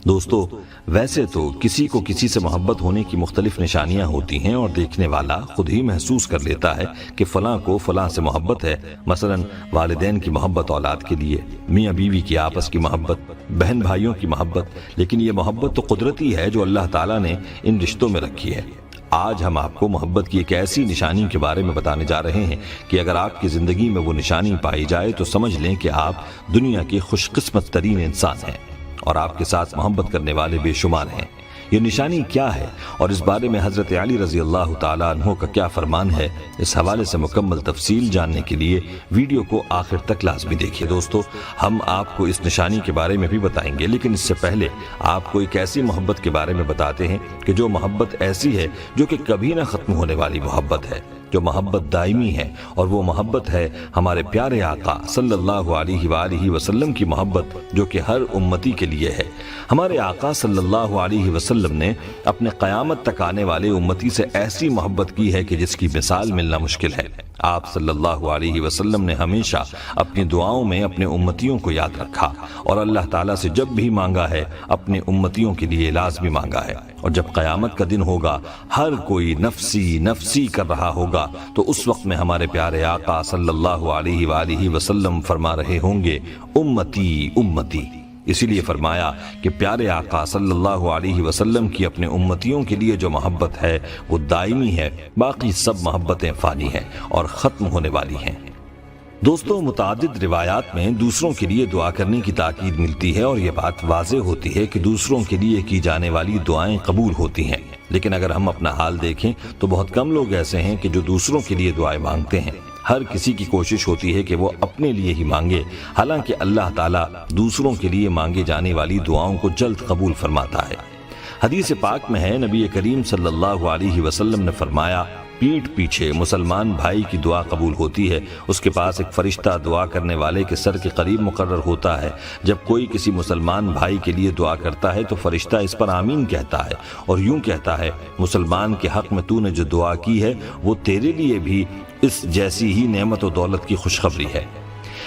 دوستو، ویسے تو کسی کو کسی سے محبت ہونے کی مختلف نشانیاں ہوتی ہیں اور دیکھنے والا خود ہی محسوس کر لیتا ہے کہ فلاں کو فلاں سے محبت ہے۔ مثلا والدین کی محبت اولاد کے لیے، میاں بیوی کی آپس کی محبت، بہن بھائیوں کی محبت، لیکن یہ محبت تو قدرتی ہے جو اللہ تعالیٰ نے ان رشتوں میں رکھی ہے۔ آج ہم آپ کو محبت کی ایک ایسی نشانی کے بارے میں بتانے جا رہے ہیں کہ اگر آپ کی زندگی میں وہ نشانی پائی جائے تو سمجھ لیں کہ آپ دنیا کے خوش قسمت ترین انسان ہیں اور آپ کے ساتھ محبت کرنے والے بے شمار ہیں۔ یہ نشانی کیا ہے اور اس بارے میں حضرت علی رضی اللہ تعالیٰ عنہ کا کیا فرمان ہے، اس حوالے سے مکمل تفصیل جاننے کے لیے ویڈیو کو آخر تک لازمی دیکھیے۔ دوستو، ہم آپ کو اس نشانی کے بارے میں بھی بتائیں گے، لیکن اس سے پہلے آپ کو ایک ایسی محبت کے بارے میں بتاتے ہیں کہ جو محبت ایسی ہے جو کہ کبھی نہ ختم ہونے والی محبت ہے، جو محبت دائمی ہے، اور وہ محبت ہے ہمارے پیارے آقا صلی اللہ علیہ وآلہ وسلم کی محبت، جو کہ ہر امتی کے لیے ہے۔ ہمارے آقا صلی اللہ علیہ وسلم نے اپنے قیامت تک آنے والے امتی سے ایسی محبت کی ہے کہ جس کی مثال ملنا مشکل ہے۔ آپ صلی اللہ علیہ وسلم نے ہمیشہ اپنی دعاؤں میں اپنے امتیوں کو یاد رکھا اور اللہ تعالیٰ سے جب بھی مانگا ہے اپنے امتیوں کے لیے لازمی مانگا ہے، اور جب قیامت کا دن ہوگا ہر کوئی نفسی نفسی کر رہا ہوگا تو اس وقت میں ہمارے پیارے آقا صلی اللہ علیہ وآلہ وسلم فرما رہے ہوں گے امتی امتی۔ اسی لیے فرمایا کہ پیارے آقا صلی اللہ علیہ وسلم کی اپنے امتیوں کے لیے جو محبت ہے وہ دائمی ہے، باقی سب محبتیں فانی ہیں اور ختم ہونے والی ہیں۔ دوستو، متعدد روایات میں دوسروں کے لیے دعا کرنے کی تاکید ملتی ہے اور یہ بات واضح ہوتی ہے کہ دوسروں کے لیے کی جانے والی دعائیں قبول ہوتی ہیں، لیکن اگر ہم اپنا حال دیکھیں تو بہت کم لوگ ایسے ہیں کہ جو دوسروں کے لیے دعائیں مانگتے ہیں۔ ہر کسی کی کوشش ہوتی ہے کہ وہ اپنے لیے ہی مانگے، حالانکہ اللہ تعالیٰ دوسروں کے لیے مانگے جانے والی دعاؤں کو جلد قبول فرماتا ہے۔ حدیث پاک میں ہے، نبی کریم صلی اللہ علیہ وسلم نے فرمایا، پیٹھ پیچھے مسلمان بھائی کی دعا قبول ہوتی ہے، اس کے پاس ایک فرشتہ دعا کرنے والے کے سر کے قریب مقرر ہوتا ہے۔ جب کوئی کسی مسلمان بھائی کے لیے دعا کرتا ہے تو فرشتہ اس پر آمین کہتا ہے اور یوں کہتا ہے، مسلمان کے حق میں تو نے جو دعا کی ہے وہ تیرے لیے بھی اس جیسی ہی نعمت و دولت کی خوشخبری ہے۔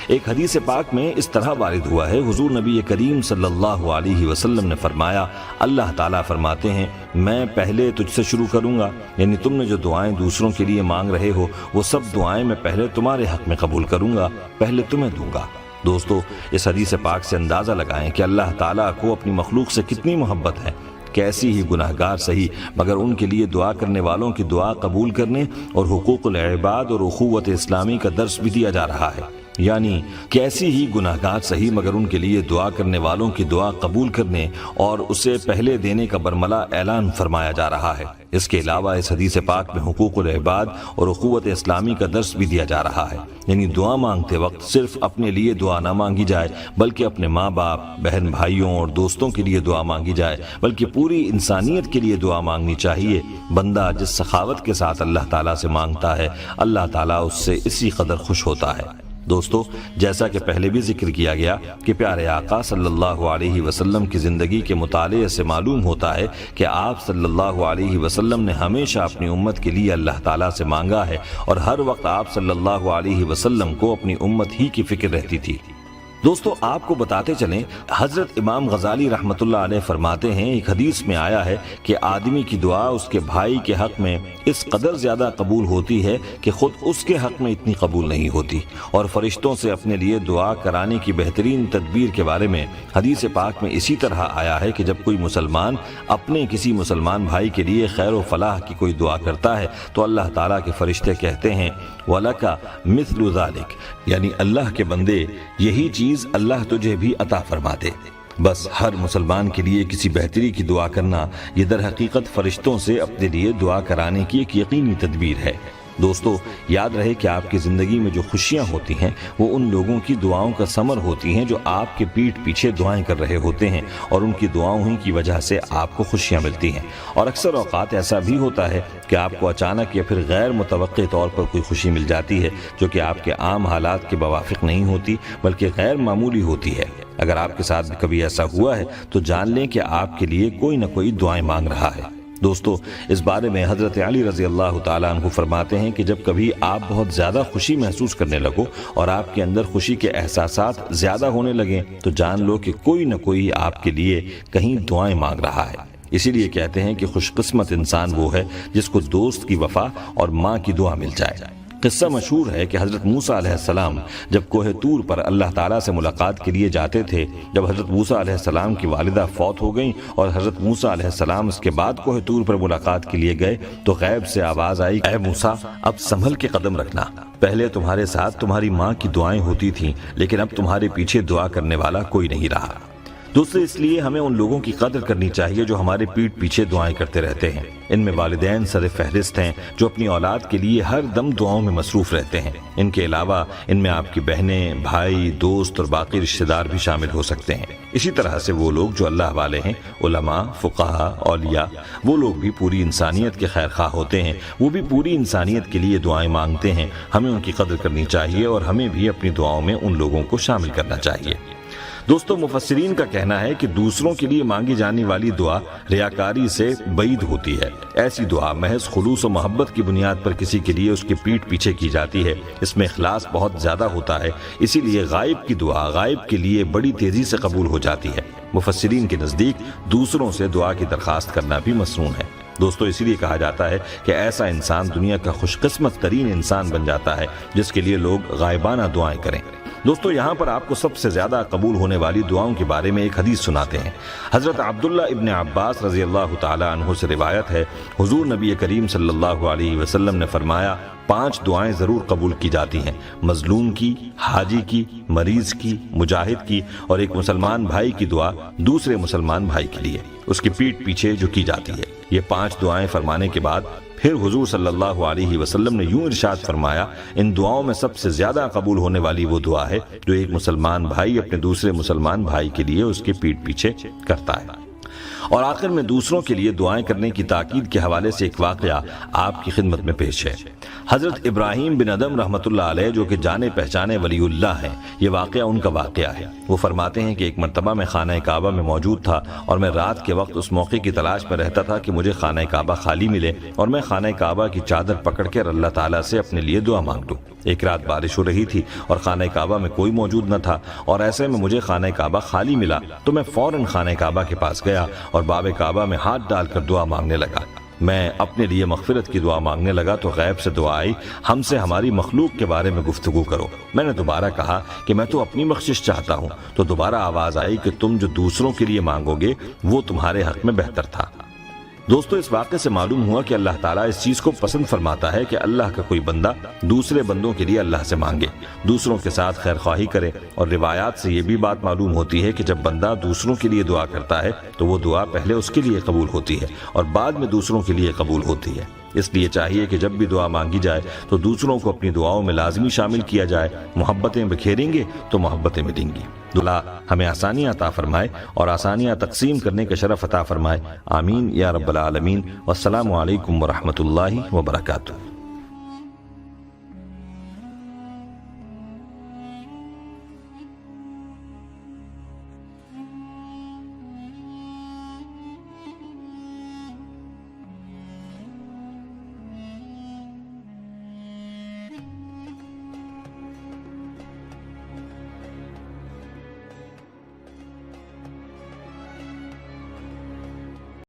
ایک حدیث پاک میں اس طرح وارد ہوا ہے، حضور نبی کریم صلی اللہ علیہ وسلم نے فرمایا، اللہ تعالیٰ فرماتے ہیں، میں پہلے تجھ سے شروع کروں گا، یعنی تم نے جو دعائیں دوسروں کے لیے مانگ رہے ہو وہ سب دعائیں میں پہلے تمہارے حق میں قبول کروں گا، پہلے تمہیں دوں گا۔ دوستو، اس حدیث پاک سے اندازہ لگائیں کہ اللہ تعالیٰ کو اپنی مخلوق سے کتنی محبت ہے۔ کیسی ہی گناہگار صحیح، مگر ان کے لیے دعا کرنے والوں کی دعا قبول کرنے اور حقوق العباد اور اخوت اسلامی کا درس بھی دیا جا رہا ہے، یعنی کیسی ہی گناہگار صحیح مگر ان کے لیے دعا کرنے والوں کی دعا قبول کرنے اور اسے پہلے دینے کا برملا اعلان فرمایا جا رہا ہے۔ اس کے علاوہ اس حدیث پاک میں حقوق العباد اور اخوت اسلامی کا درس بھی دیا جا رہا ہے، یعنی دعا مانگتے وقت صرف اپنے لیے دعا نہ مانگی جائے بلکہ اپنے ماں باپ، بہن بھائیوں اور دوستوں کے لیے دعا مانگی جائے، بلکہ پوری انسانیت کے لیے دعا مانگنی چاہیے۔ بندہ جس سخاوت کے ساتھ اللہ تعالیٰ سے مانگتا ہے، اللہ تعالیٰ اس سے اسی قدر خوش ہوتا ہے۔ دوستو، جیسا کہ پہلے بھی ذکر کیا گیا کہ پیارے آقا صلی اللہ علیہ وسلم کی زندگی کے مطالعے سے معلوم ہوتا ہے کہ آپ صلی اللہ علیہ وسلم نے ہمیشہ اپنی امت کے لیے اللہ تعالیٰ سے مانگا ہے اور ہر وقت آپ صلی اللہ علیہ وسلم کو اپنی امت ہی کی فکر رہتی تھی۔ دوستو، آپ کو بتاتے چلیں، حضرت امام غزالی رحمۃ اللہ علیہ فرماتے ہیں، ایک حدیث میں آیا ہے کہ آدمی کی دعا اس کے بھائی کے حق میں اس قدر زیادہ قبول ہوتی ہے کہ خود اس کے حق میں اتنی قبول نہیں ہوتی، اور فرشتوں سے اپنے لیے دعا کرانے کی بہترین تدبیر کے بارے میں حدیث پاک میں اسی طرح آیا ہے کہ جب کوئی مسلمان اپنے کسی مسلمان بھائی کے لیے خیر و فلاح کی کوئی دعا کرتا ہے تو اللہ تعالیٰ کے فرشتے کہتے ہیں، وَلَكَ مِثْلُ ذَلِكَ، یعنی اللہ کے بندے یہی چیز اللہ تجھے بھی عطا فرما دے۔ بس ہر مسلمان کے لیے کسی بہتری کی دعا کرنا یہ در حقیقت فرشتوں سے اپنے لیے دعا کرانے کی ایک یقینی تدبیر ہے۔ دوستو، یاد رہے کہ آپ کی زندگی میں جو خوشیاں ہوتی ہیں وہ ان لوگوں کی دعاؤں کا ثمر ہوتی ہیں جو آپ کے پیٹھ پیچھے دعائیں کر رہے ہوتے ہیں، اور ان کی دعاؤں ہی کی وجہ سے آپ کو خوشیاں ملتی ہیں۔ اور اکثر اوقات ایسا بھی ہوتا ہے کہ آپ کو اچانک یا پھر غیر متوقع طور پر کوئی خوشی مل جاتی ہے جو کہ آپ کے عام حالات کے موافق نہیں ہوتی بلکہ غیر معمولی ہوتی ہے۔ اگر آپ کے ساتھ بھی کبھی ایسا ہوا ہے تو جان لیں کہ آپ کے لیے کوئی نہ کوئی دعائیں مانگ رہا ہے۔ دوستو، اس بارے میں حضرت علی رضی اللہ تعالیٰ عنہ فرماتے ہیں کہ جب کبھی آپ بہت زیادہ خوشی محسوس کرنے لگو اور آپ کے اندر خوشی کے احساسات زیادہ ہونے لگیں تو جان لو کہ کوئی نہ کوئی آپ کے لیے کہیں دعائیں مانگ رہا ہے۔ اسی لیے کہتے ہیں کہ خوش قسمت انسان وہ ہے جس کو دوست کی وفا اور ماں کی دعا مل جائے۔ قصہ مشہور ہے کہ حضرت موسیٰ علیہ السلام جب کوہ طور پر اللہ تعالیٰ سے ملاقات کے لیے جاتے تھے، جب حضرت موسیٰ علیہ السلام کی والدہ فوت ہو گئیں اور حضرت موسیٰ علیہ السلام اس کے بعد کوہ طور پر ملاقات کے لیے گئے تو غیب سے آواز آئی، اے موسیٰ، اب سنبھل کے قدم رکھنا، پہلے تمہارے ساتھ تمہاری ماں کی دعائیں ہوتی تھیں لیکن اب تمہارے پیچھے دعا کرنے والا کوئی نہیں رہا۔ دوستو، اس لیے ہمیں ان لوگوں کی قدر کرنی چاہیے جو ہمارے پیٹھ پیچھے دعائیں کرتے رہتے ہیں۔ ان میں والدین سر فہرست ہیں جو اپنی اولاد کے لیے ہر دم دعاؤں میں مصروف رہتے ہیں۔ ان کے علاوہ ان میں آپ کی بہنیں، بھائی، دوست اور باقی رشتہ دار بھی شامل ہو سکتے ہیں۔ اسی طرح سے وہ لوگ جو اللہ والے ہیں، علماء، فقہاء، اولیاء، وہ لوگ بھی پوری انسانیت کے خیر خواہ ہوتے ہیں، وہ بھی پوری انسانیت کے لیے دعائیں مانگتے ہیں۔ ہمیں ان کی قدر کرنی چاہیے اور ہمیں بھی اپنی دعاؤں میں ان لوگوں کو شامل کرنا چاہیے۔ دوستو، مفسرین کا کہنا ہے کہ دوسروں کے لیے مانگی جانے والی دعا ریاکاری سے بعید ہوتی ہے۔ ایسی دعا محض خلوص و محبت کی بنیاد پر کسی کے لیے اس کی پیٹھ پیچھے کی جاتی ہے۔ اس میں اخلاص بہت زیادہ ہوتا ہے، اسی لیے غائب کی دعا غائب کے لیے بڑی تیزی سے قبول ہو جاتی ہے۔ مفسرین کے نزدیک دوسروں سے دعا کی درخواست کرنا بھی مسنون ہے۔ دوستو، اسی لیے کہا جاتا ہے کہ ایسا انسان دنیا کا خوش قسمت ترین انسان بن جاتا ہے جس کے لیے لوگ غائبانہ دعائیں کریں۔ دوستو، یہاں پر آپ کو سب سے زیادہ قبول ہونے والی دعاؤں کے بارے میں ایک حدیث سناتے ہیں۔ حضرت عبداللہ ابن عباس رضی اللہ تعالیٰ عنہ سے روایت ہے، حضور نبی کریم صلی اللہ علیہ وسلم نے فرمایا، 5 دعائیں ضرور قبول کی جاتی ہیں، مظلوم کی، حاجی کی، مریض کی، مجاہد کی، اور ایک مسلمان بھائی کی دعا دوسرے مسلمان بھائی کے لیے اس کی پیٹھ پیچھے جو کی جاتی ہے۔ یہ 5 دعائیں فرمانے کے بعد پھر حضور صلی اللہ علیہ وسلم نے یوں ارشاد فرمایا، ان دعاؤں میں سب سے زیادہ قبول ہونے والی وہ دعا ہے جو ایک مسلمان بھائی اپنے دوسرے مسلمان بھائی کے لیے اس کے پیٹھ پیچھے کرتا ہے۔ اور آخر میں دوسروں کے لیے دعائیں کرنے کی تاکید کے حوالے سے ایک واقعہ آپ کی خدمت میں پیش ہے۔ حضرت ابراہیم بن ادم رحمۃ اللہ علیہ جو کہ جانے پہچانے ولی اللہ ہیں، یہ واقعہ ان کا واقعہ ہے۔ وہ فرماتے ہیں کہ ایک مرتبہ میں خانہ کعبہ میں موجود تھا اور میں رات کے وقت اس موقع کی تلاش میں رہتا تھا کہ مجھے خانہ کعبہ خالی ملے اور میں خانہ کعبہ کی چادر پکڑ کر اللہ تعالیٰ سے اپنے لیے دعا مانگ لوں۔ ایک رات بارش ہو رہی تھی اور خانہ کعبہ میں کوئی موجود نہ تھا، اور ایسے میں مجھے خانہ کعبہ خالی ملا تو میں فوراً خانہ کعبہ کے پاس گیا اور باب کعبہ میں ہاتھ ڈال کر دعا مانگنے لگا۔ میں اپنے لیے مغفرت کی دعا مانگنے لگا تو غیب سے دعا آئی، ہم سے ہماری مخلوق کے بارے میں گفتگو کرو۔ میں نے دوبارہ کہا کہ میں تو اپنی بخشش چاہتا ہوں، تو دوبارہ آواز آئی کہ تم جو دوسروں کے لیے مانگو گے وہ تمہارے حق میں بہتر تھا۔ دوستو، اس واقعے سے معلوم ہوا کہ اللہ تعالیٰ اس چیز کو پسند فرماتا ہے کہ اللہ کا کوئی بندہ دوسرے بندوں کے لیے اللہ سے مانگے، دوسروں کے ساتھ خیر خواہی کرے، اور روایات سے یہ بھی بات معلوم ہوتی ہے کہ جب بندہ دوسروں کے لیے دعا کرتا ہے تو وہ دعا پہلے اس کے لیے قبول ہوتی ہے اور بعد میں دوسروں کے لیے قبول ہوتی ہے۔ اس لیے چاہیے کہ جب بھی دعا مانگی جائے تو دوسروں کو اپنی دعاؤں میں لازمی شامل کیا جائے۔ محبتیں بکھیریں گے تو محبتیں ملیں گی۔ اللہ ہمیں آسانیاں عطا فرمائے اور آسانیاں تقسیم کرنے کا شرف عطا فرمائے، آمین یا رب العالمین۔ والسلام علیکم ورحمۃ اللہ وبرکاتہ۔